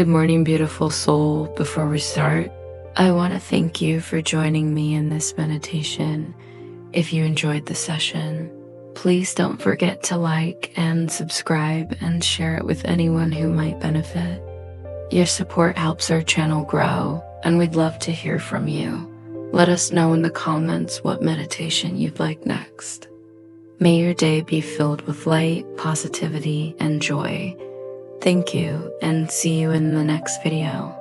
Good morning, beautiful soul. Before we start, I want to thank you for joining me in this meditation. If you enjoyed the session, please don't forget to like and subscribe and share it with anyone who might benefit. Your support helps our channel grow, and we'd love to hear from you. Let us know in the comments what meditation you'd like next. May your day be filled with light, positivity, and joy. Thank you, and see you in the next video.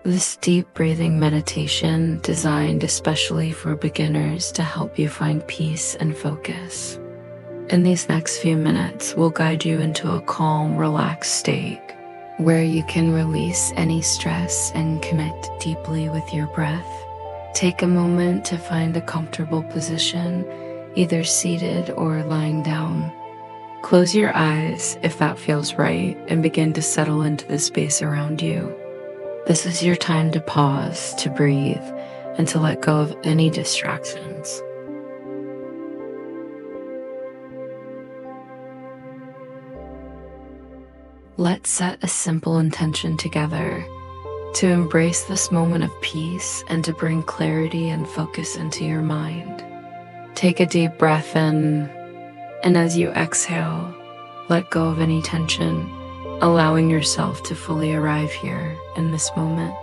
This deep breathing meditation designed especially for beginners to help you find peace and focus. In these next few minutes, we'll guide you into a calm, relaxed state where you can release any stress and connect deeply with your breath. Take a moment to find a comfortable position, either seated or lying down. Close your eyes if that feels right and begin to settle into the space around you. This is your time to pause, to breathe, and to let go of any distractions. Let's set a simple intention together to embrace this moment of peace and to bring clarity and focus into your mind. Take a deep breath in, and as you exhale, let go of any tension, allowing yourself to fully arrive here in this moment.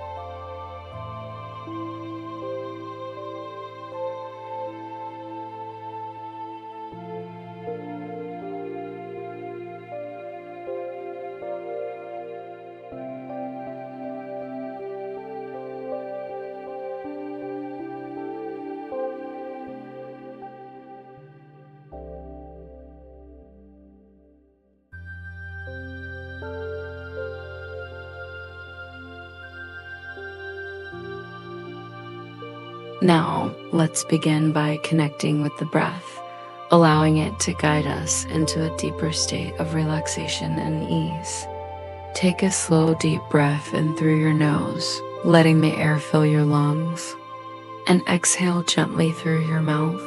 Now, let's begin by connecting with the breath, allowing it to guide us into a deeper state of relaxation and ease. Take a slow, deep breath in through your nose, letting the air fill your lungs, and exhale gently through your mouth,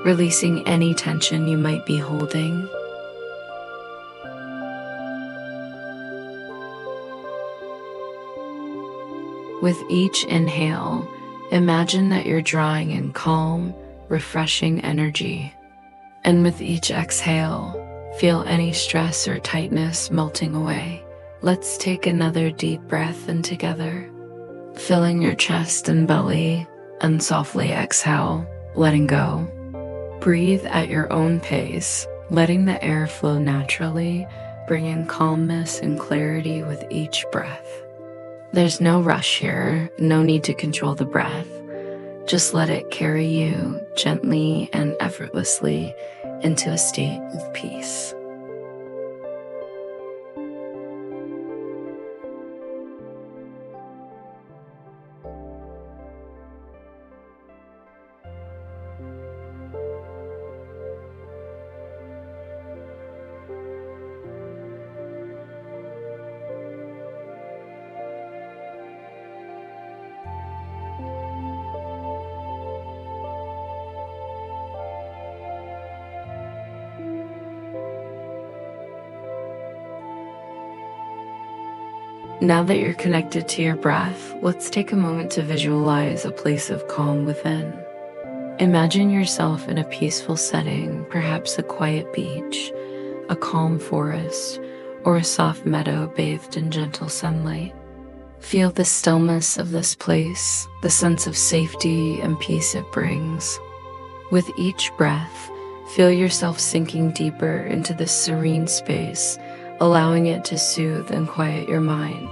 releasing any tension you might be holding. With each inhale, imagine that you're drawing in calm, refreshing energy. And with each exhale, feel any stress or tightness melting away. Let's take another deep breath in together, filling your chest and belly, and softly exhale, letting go. Breathe at your own pace, letting the air flow naturally, bringing calmness and clarity with each breath. There's no rush here, no need to control the breath. Just let it carry you gently and effortlessly into a state of peace. Now that you're connected to your breath, let's take a moment to visualize a place of calm within. Imagine yourself in a peaceful setting, perhaps a quiet beach, a calm forest, or a soft meadow bathed in gentle sunlight. Feel the stillness of this place, the sense of safety and peace it brings. With each breath, feel yourself sinking deeper into this serene space, allowing it to soothe and quiet your mind.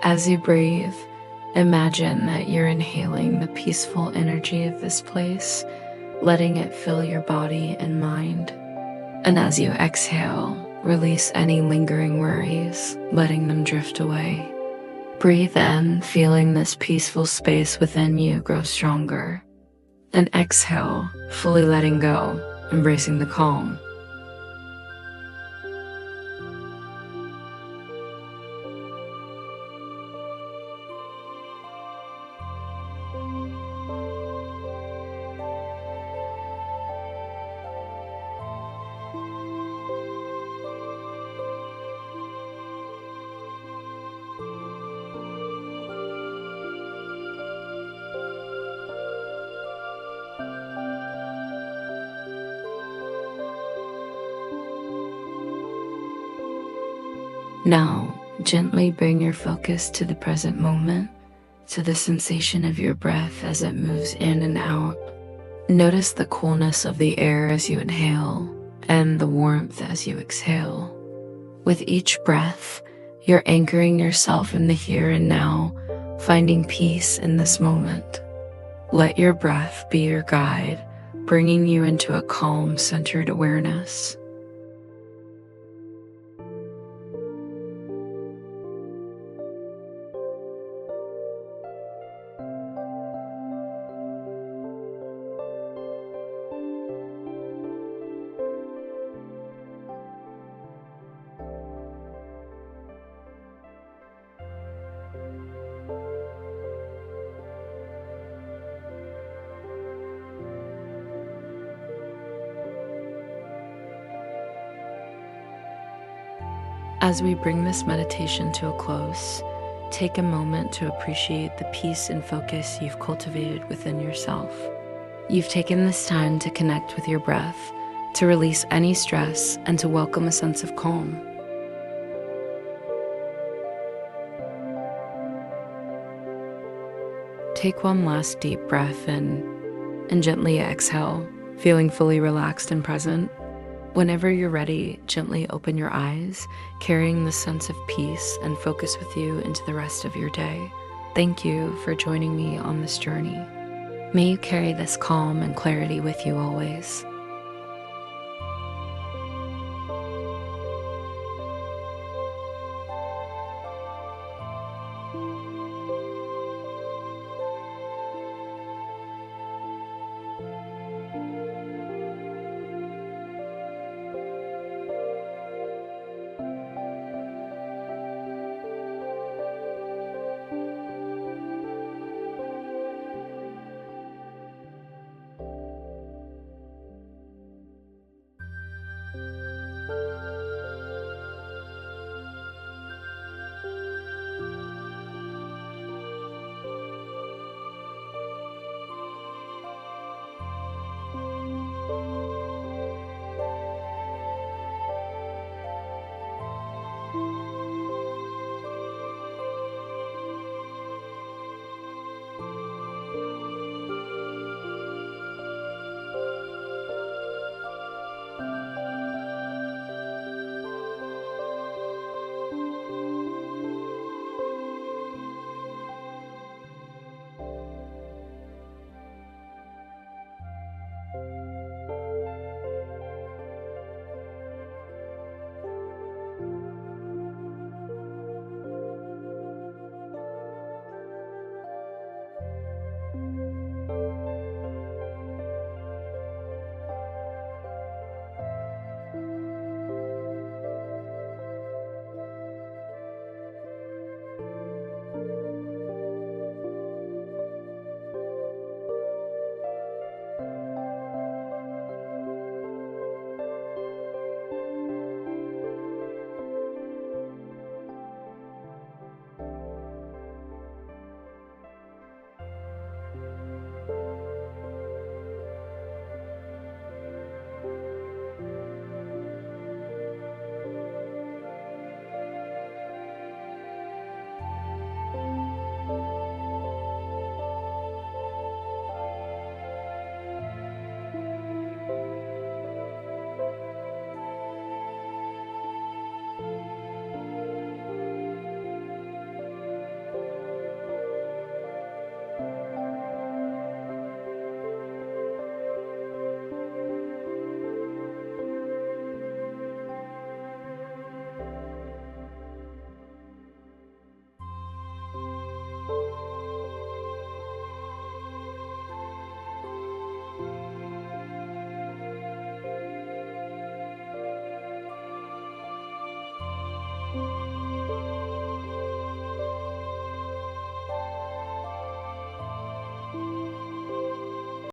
As you breathe, imagine that you're inhaling the peaceful energy of this place, letting it fill your body and mind. And as you exhale, release any lingering worries, letting them drift away. Breathe in, feeling this peaceful space within you grow stronger. And exhale, fully letting go, embracing the calm. Now, gently bring your focus to the present moment, to the sensation of your breath as it moves in and out. Notice the coolness of the air as you inhale and the warmth as you exhale. With each breath, you're anchoring yourself in the here and now, finding peace in this moment. Let your breath be your guide, bringing you into a calm, centered awareness. As we bring this meditation to a close, take a moment to appreciate the peace and focus you've cultivated within yourself. You've taken this time to connect with your breath, to release any stress, and to welcome a sense of calm. Take one last deep breath in and gently exhale, feeling fully relaxed and present. Whenever you're ready, gently open your eyes, carrying the sense of peace and focus with you into the rest of your day. Thank you for joining me on this journey. May you carry this calm and clarity with you always.